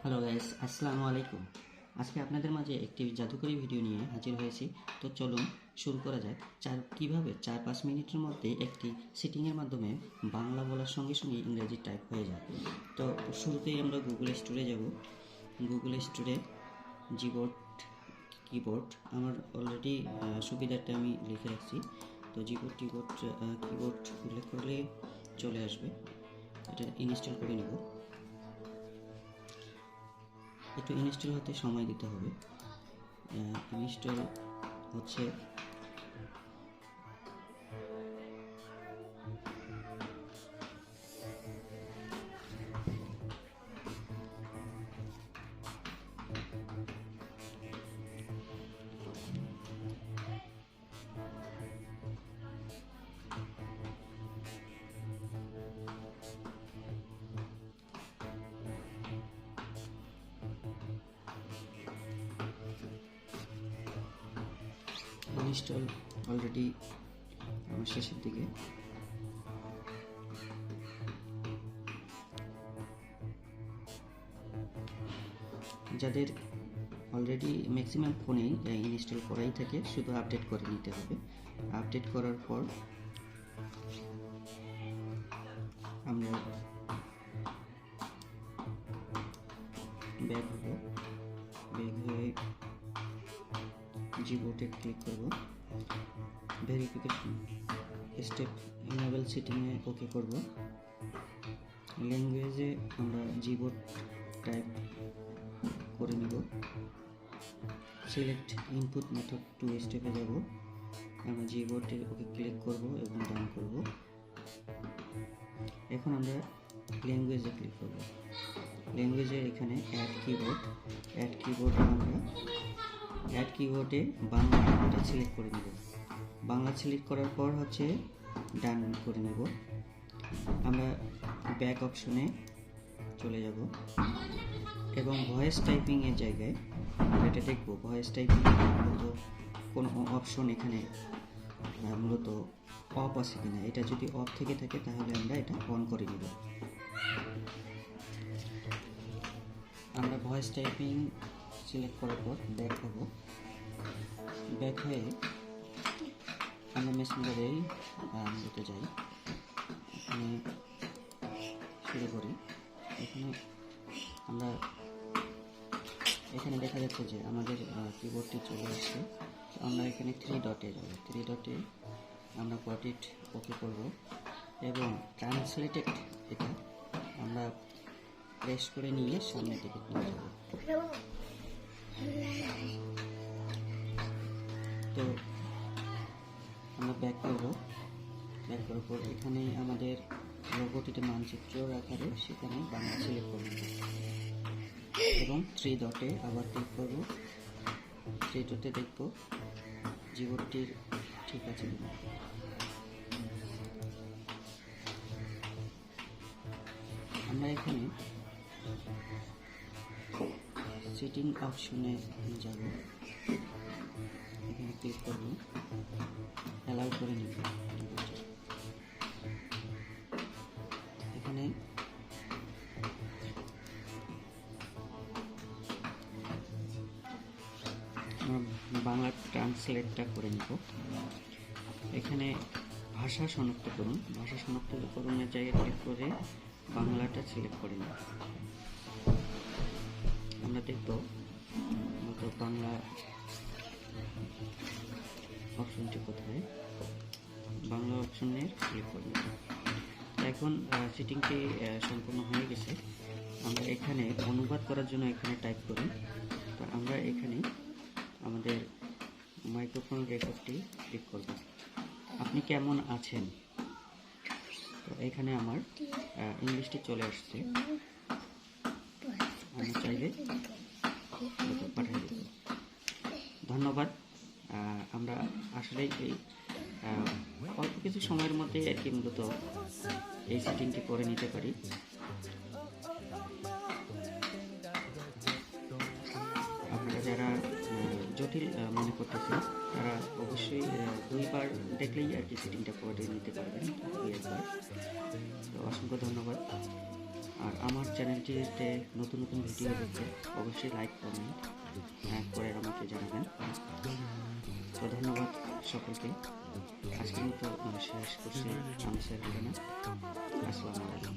Hello guys, আসসালামু আলাইকুম। আজকে আপনাদের মাঝে একটি জাদুকরী ভিডিও নিয়ে হাজির হয়েছি। তো চলুন শুরু করা যাক। কিভাবে 4-5 মিনিটের মধ্যে একটি সেটিংয়ের মাধ্যমে বাংলা বলার সঙ্গে সঙ্গে ইংরেজি টাইপ হয়ে যায়। তো শুরুতেই আমরা গুগল স্টোরে যাব। গুগল স্টোরে কিবোর্ড আমার অলরেডি সুবিধাটা আমি লিখে রাখছি। তো কিবোর্ড উল্লেখ করলে চলে আসবে। এটা ইনস্টল করে নেব। একটু ইনস্টল হতে সময় দিতে হবে। ইনস্টল হচ্ছে। ইনস্টল অলরেডি আমার শেষের দিকে। যাদের অলরেডি ম্যাক্সিমাম ফোনেই ইনস্টল করাই থাকে, শুধু আপডেট করে নিতে হবে। আপডেট করার পর আমরা ব্যাক হয়ে জিবোর্ডে ক্লিক করব। ভেরিফিকেশন স্টেপ ইনেবল সেটিংয়ে ওকে করব। ল্যাঙ্গুয়েজে আমরা জিবোর্ড টাইপ করে নিব। সিলেক্ট ইনপুট মেথড 2 স্টেপে যাব। আমরা জিবোর্ডে ওকে ক্লিক করব এবং ডান করব। এখন আমরা ল্যাঙ্গুয়েজে ক্লিক করব। ল্যাঙ্গুয়েজে এখানে অ্যাড কিবোর্ডে বাংলাটা সিলেক্ট করে নেব। বাংলা সিলেক্ট করার পর হচ্ছে ডান করে নেব। আমরা ব্যাক অপশনে চলে যাব এবং ভয়েস টাইপিং এর জায়গায় এটা দেখব। ভয়েস টাইপিং মূলত কোনো অপশন এখানে মূলত অফ আছে কিনা। এটা যদি অফ থেকে থাকে তাহলে আমরা এটা অন করে নেব। আমরা ভয়েস টাইপিং সিলেক্ট করার পর ব্যাক হব। ব্যাক হয়ে আমরা মেসেঞ্জারেই যেতে যাই। এখানে শুরু করি। এখানে দেখা যাচ্ছে যে আমাদের কিবোর্ডটি চলে আসছে। আমরা এখানে 3 ডটে যাব। 3 ডটে আমরা গট ইট ওকে করব এবং ট্রান্সলেটেড এটা আমরা প্রেস করে নিয়ে সামনের দিকে নিয়ে যাব। তো আমরা ব্যাক করার পর এখানে আমাদের লোগোটিতে মানচিত্র আকারে সেখানে বাংলা সিলেক্ট করব এবং 3 ডটে আবার ক্লিক করব। 3 ডটে দেখব জিবোর্ডটির ঠিক আছে কিনা। আমরা এখানে সেটিং অপশনে যাব। এখানে ক্লিক করব, অ্যালাউ করে নিব। এখানে বাংলা ট্রান্সলেটটা করে নিব। এখানে ভাষা শনাক্তকরণের জায়গায় ক্লিক করে বাংলাটা সিলেক্ট করে নিব। আমরা দেখব বাংলা অপশনটি কোথায়। বাংলা অপশনে ক্লিক করে নিব। এখন সেটিংটি সম্পূর্ণ হয়ে গেছে। আমরা এখানে অনুবাদ করার জন্য এখানে টাইপ করি। তো আমরা এখানে আমাদের মাইক্রোফোন রেকর্ডটি ক্লিক করব। আপনি কেমন আছেন। তো এখানে আমার ইংলিশটি চলে আসছে। আমি চাইলে পাঠিয়ে দেব। ধন্যবাদ। আমরা আসলে এই অল্প কিছু সময়ের মধ্যে আর কি মূলত এই সেটিংটি করে নিতে পারি। আপনারা যারা জটিল মনে করতেছেন তারা অবশ্যই 2বার দেখলেই আর কি সেটিংটা করে নিতে পারবেন। 2 একবার। তো অসংখ্য ধন্যবাদ। আর আমার চ্যানেলটিতে নতুন নতুন ভিডিও দেখতে অবশ্যই লাইক কমেন্ট করে আমাকে জানাবেন। তো ধন্যবাদ সকলকে। আজকের মতো শেষ করছি। আমি স্যার আসসালামু আলাইকুম।